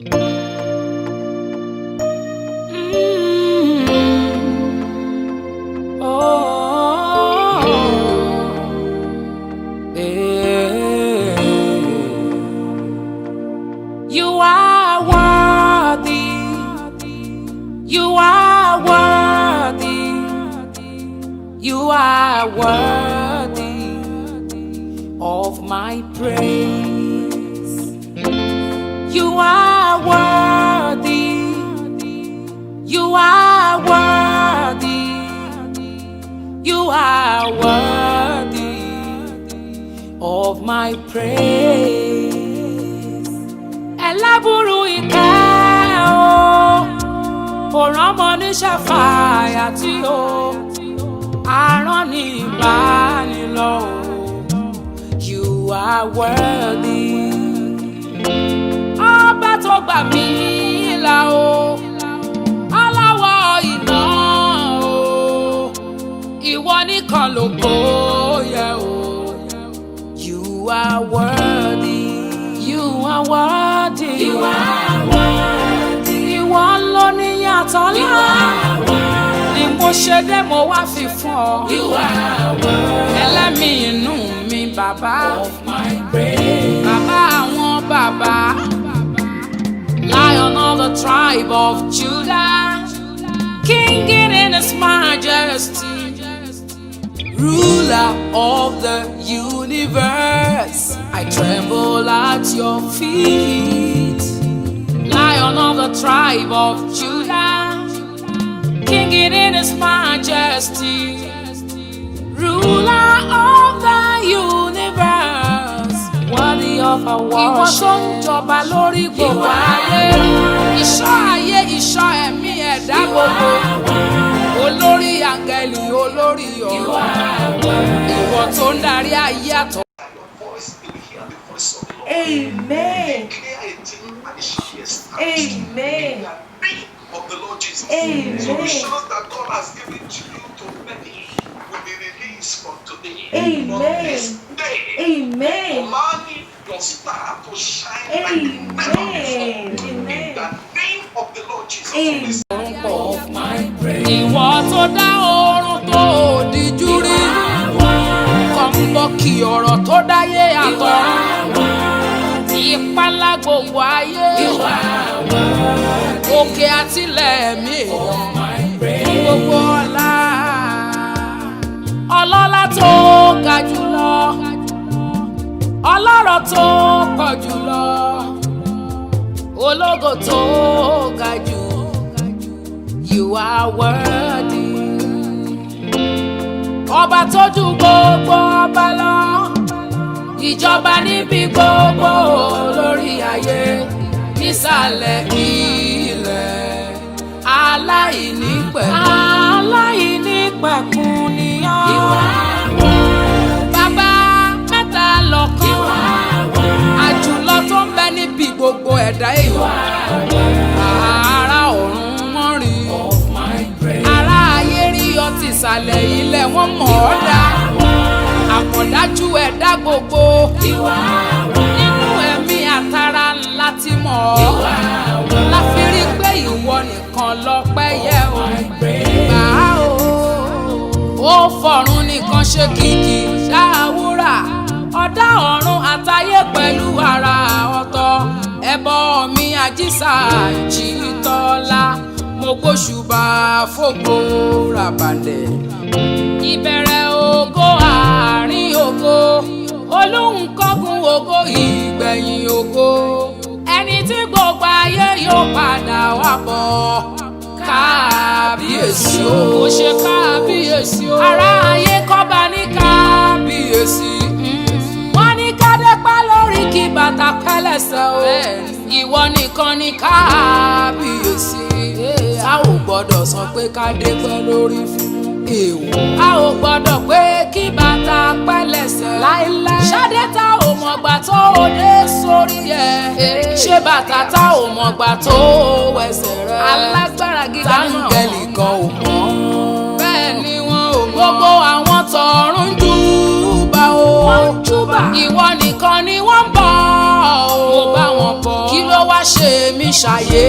You are worthy. You are worthy. You are worthy of my praise. You are worthy. You are worthy. You are worthy of my praise. Ẹlẹ́bùrú ìkẹ́ o, òrànmọ́ ní ṣàfàyà tí o, arán ní ìbánilọ́ o. You are worthy. Ọba tó gbà mí là o, aláwọ̀ iná o, ìwọ nìkan lógo yẹ o. You are worthy. You are worthy. You are worthy. Ìwọ ló ní yàtọ̀ ńlá. Ni mo ṣe dé mo wá fi fún ọ. You are worthy. Ẹlẹ́mìí inú mi bàbá. Of my praise. Bàbá àwọn bàbá. Lion of the tribe of Judah. King in his majesty. Ruler of the universe, I tremble at your feet. Lion of the tribe of Judah, King in his majesty, Ruler of the universe, worthy of our worship. Ìwọ tó ń jọba lórí gbogbo ayé, ìṣọ́ ayé, ìṣọ́ ẹ̀mí ẹ̀dá gbogbo. Olórí áńgẹ́lì, olórí ọ̀run, ìwọ tó ń darí ayé àtọ̀. Amen. Amen. Of the Lord Jesus. Amen. Solutions that God has given to you to many will be released from today. Amen. From this day. Amen. Commanding your star to shine like never before. In the name of the Lord Jesus. Amen. Of my praise. Ìwọ tó dá oorun tó òdìjú rí, kọ̀ǹbọ̀kì ọ̀rọ̀ tó dáyé àtọ̀run, ìpalá gbogbo ayé, òkè àtìlẹ̀ mi èèyàn, gbogbo ọlá, ọlọ́lá tó ga jùlọ, ọlọ́rọ̀ tó pọ̀ jùlọ, ológo tó ga jù. You are worthy. Ọba tó ju gbogbo ọba lọ, ìjọba níbi gbogbo lórí ayé, nísàlẹ̀ ilẹ̀, aláìnípẹ̀kun. Aláìnípẹ̀kun ni ọ́. Bàbá mẹ́ta lọ́kan, àjùlọ tó ń bẹ níbi gbogbo ẹ̀dá èèyàn. Ará ọ̀run tìsàlẹ̀ ilẹ̀ wọn mọ̀ ọ́ dá, àmọ̀dájú ẹ̀dá gbogbo, nínú ẹ̀mí àtàrà ńlá ti mọ̀ ọ́, láfi rí pé ìwọ nìkan lọ́pẹ́ yẹ o. Gbà á o, ó fọ̀run nìkan ṣe kìkì dáwúrà, ọ̀dá ọ̀run àtayé pẹ̀lú ara ọ̀tọ̀, ẹbọ mi àjíṣà jìtọ́lá. Mo gbóṣùbà fògo ràbàndẹ̀. Ìbẹ̀rẹ̀ ògo àárín ògo, olóhùn kọ́gun ògo ìgbẹ̀yìn ògo. Ẹni tí gbogbo ayé yóò padà wá bọ̀. Kábíyèsí o. Mo ṣe kábíyèsí o. Ará ayé kọ́ba ní kábíyèsí. Wọ́n ní kádépá lórí kí bàtà pẹ́lẹ́sẹ̀ o. Ìwọ nìkan ní kábíyèsí. A ò gbọ́dọ̀ sọ pé ká dé pẹ́ lórí fún èèwọ̀. A ò gbọ́dọ̀ pé kí bàtà pẹ́ lẹ́sẹ̀ láéláé. Ṣadé tá ò mọ̀gbà tó o dé sórí ẹ̀. Ṣé bàtà tá ò mọ̀gbà tó o wẹsẹ̀ rẹ̀. Alágbára gíga náà. Táńgẹ́lì kan ò mọ̀. Bẹ́ẹ̀ ni wọn ò mọ̀. Gbogbo àwọn tọ̀run júbà o. Wọ́n júbà. Ìwọ nìkan ni wọ́n bọ̀ o. Mo bá wọn bọ̀. Kí ló wá ṣe mí fi ṣàyé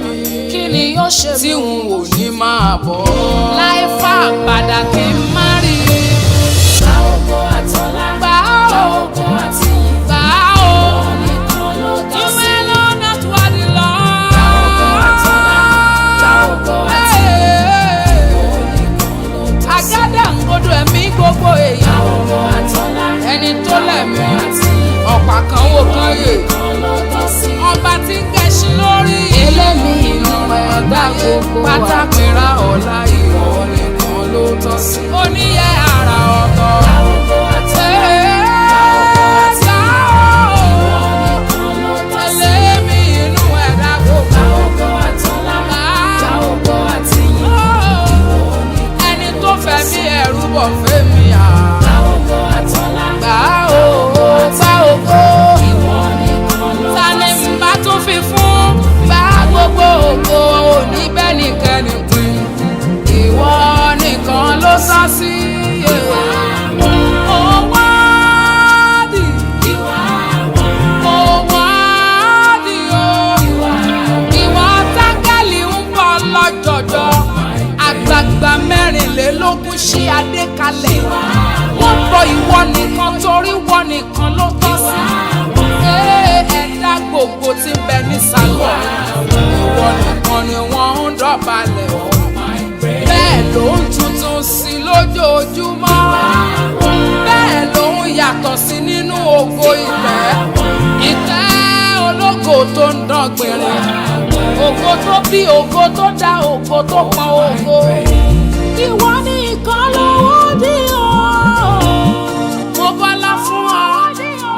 mi. Kí ni yóò ṣe tí n ò ní máa bọ̀? Láì fà padà kí n má rí. Gba ògo àtọ́lá, gba ògo àti gbà ó. Nìkan ló tọ́ sí. You alone not worthy, Lord. Gba ògo àtọ́lá, gba ògo àti àgádà ń gbọdọ̀ ẹ̀mí gbogbo èèyàn. Gba ògo àtọ́lá, ẹni tó lẹ̀mí ọ̀pá kan wò kan yè. Ọba tí ń gẹṣin lórí. Elémi inú ẹ̀dá gbogbo pátákìrá ọ̀la ìwọ nìkan ló tọ́ sí. Oníyẹ àrà ọ̀tọ̀. Elémi inú ẹ̀dá gbogbo. Ẹni tó fẹ́ mi ẹ̀rú bọ̀ fẹ́ mi à. Gbà ó gbà ògo. Ta ni n bá tún fi fún? Gbà gbogbo ògo oníbẹ̀ nìkan nìpín. Ìwọ nìkan ló sọ sí. Àgbààgbà mẹ́rìnlélógún ṣí adé kalẹ̀. Wọ́n bọ ìwọ nìkan torí wọ́n nìkan ló tọ́ sí. Ẹ̀dá gbogbo tí ń bẹ nísàlọ̀. Ìwọ nìkan ni wọ́n ń dọ̀bálẹ̀ o. Bẹ́ẹ̀ ló ń tuntun sí lójoojúmọ́. Bẹ́ẹ̀ ló ń yàtọ̀ sí nínú ògo ìtẹ́. Ìtẹ́ ológo tó ń dán gbìnrín. Ògo tó bí ògo tó dá ògo tó pọn ògo. Ìwọ nìkan lówó dí o. Mo bọ́lá fún ọ,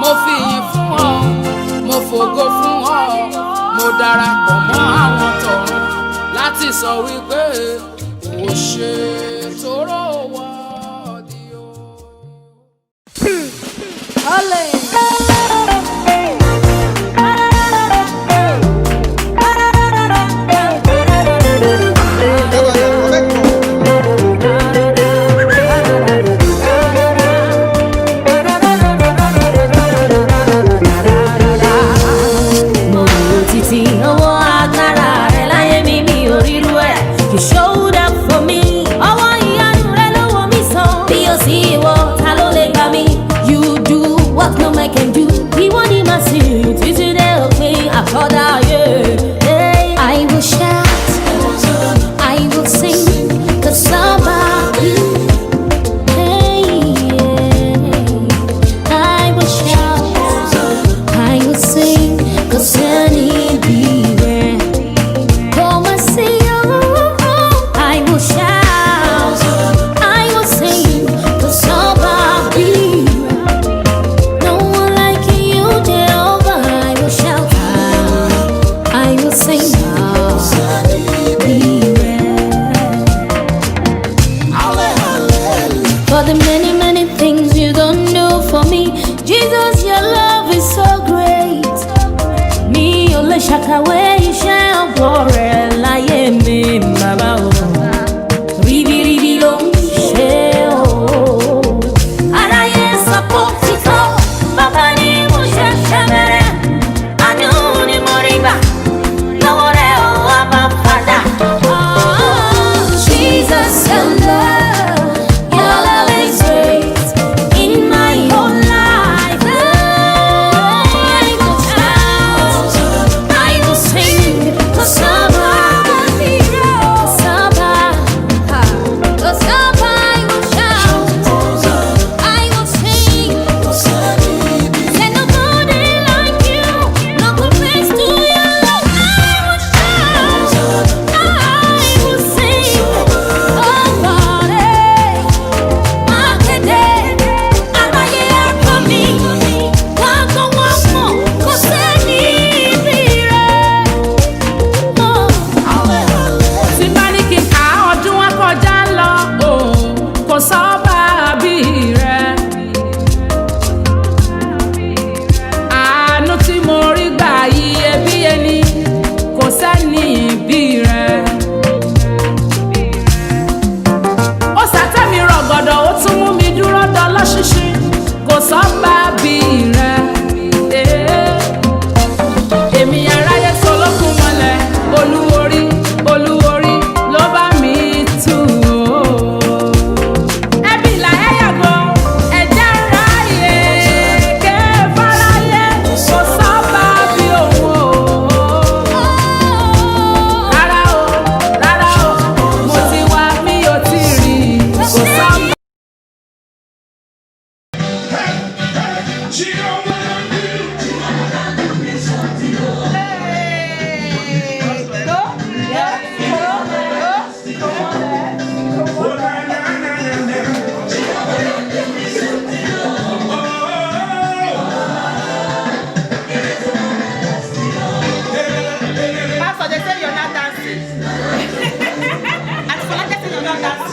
mo fi ìyìn fún ọ, mo fògo fún ọ. Mo darapọ̀ mọ́ àwọn tọ̀run láti sọ wípé o ṣe tóró wọ́ọ̀dì o. Èmi aráyé sọlọ́kùn wọn Àti Fọlá jẹ́ sẹ́yìn ọ̀dọ́ dá sí.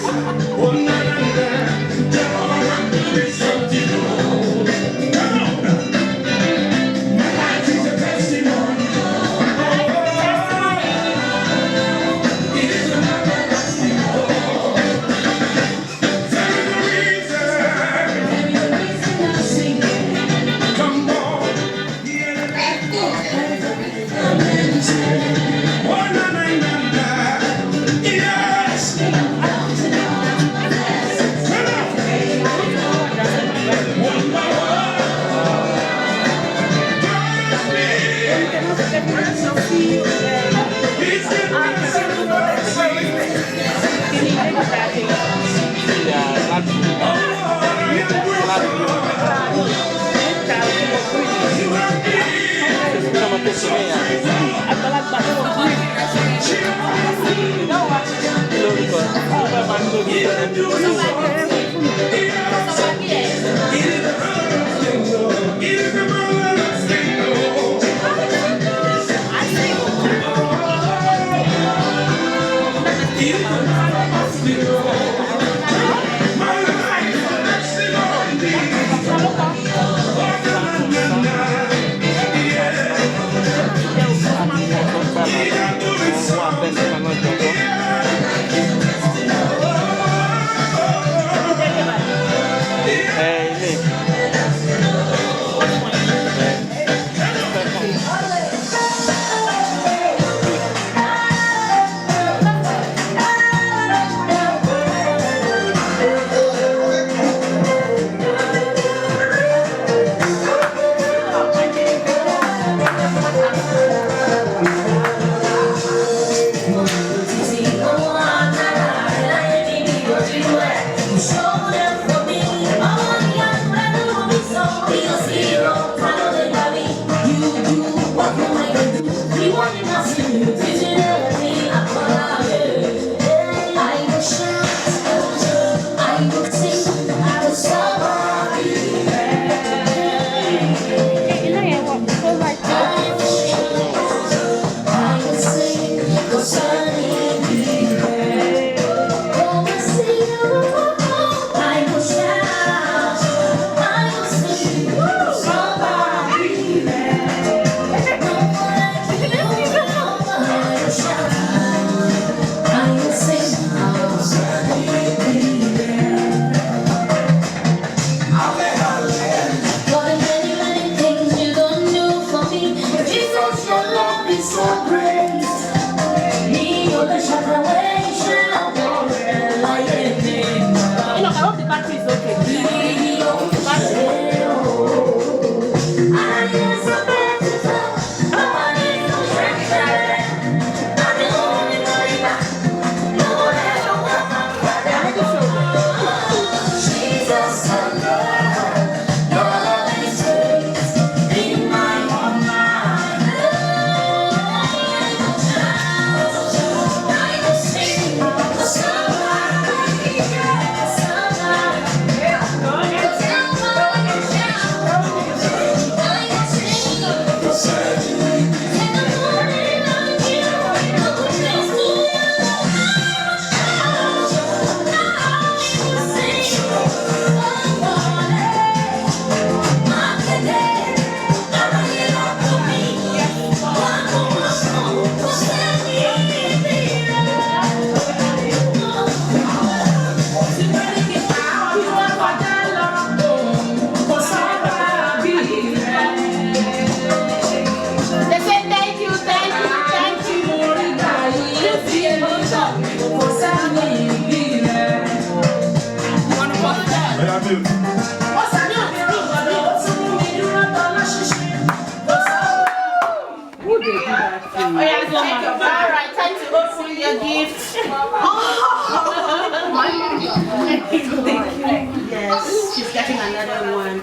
Yes, she's getting another one.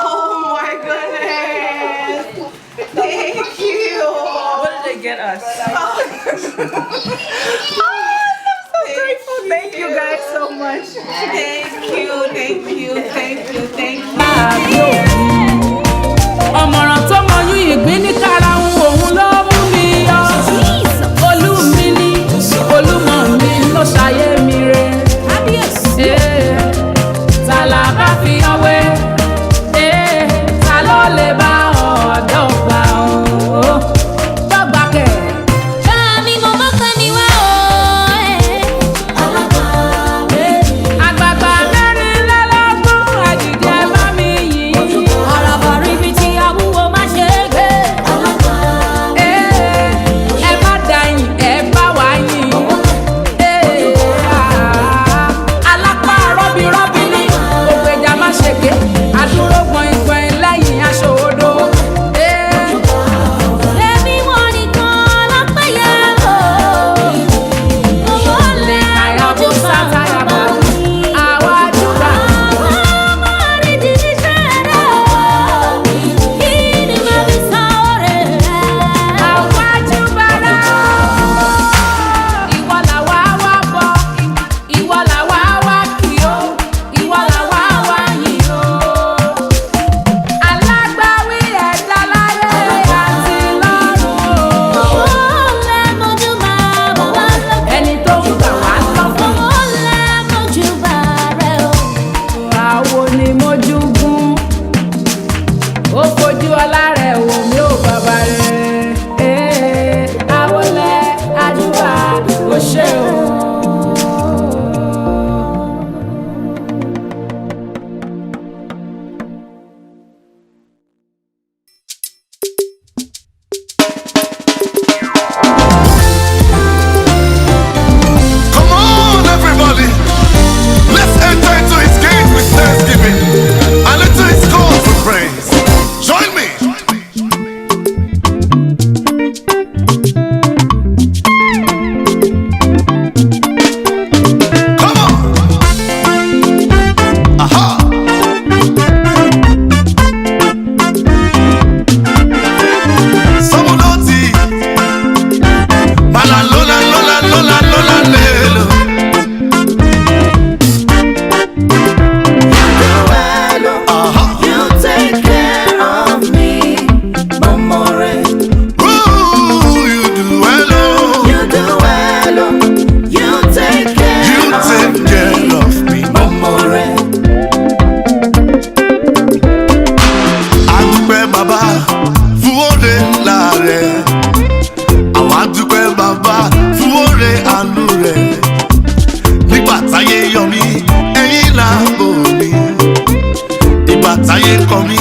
Oh my goodness! Thank you. What did they get us? I'm so grateful. Thank you guys so much. Thank you, thank you, thank you, thank you. ọmọràn tó mọ yún ìgbà. ọlá rẹ̀ wò mí ò bàbá rẹ̀. Àwọlẹ̀ àdúrà ó ṣe o. Táyé kọ mí